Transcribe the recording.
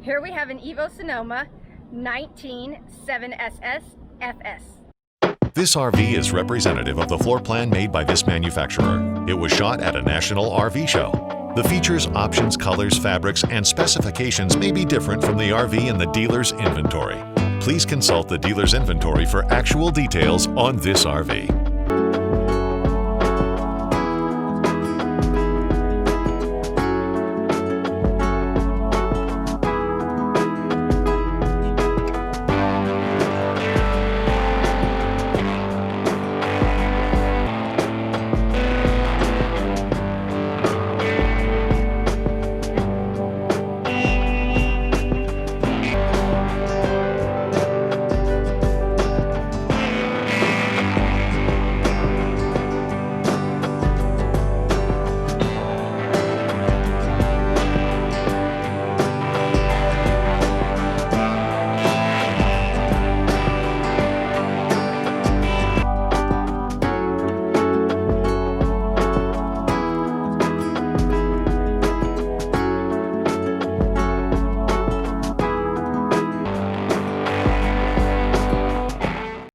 Here we have an Evo Sonoma 197SS FS. This RV is representative of the floor plan made by this manufacturer. It was shot at a national RV show. The features, options, colors, fabrics, and specifications may be different from the RV in the dealer's inventory. Please consult the dealer's inventory for actual details on this RV.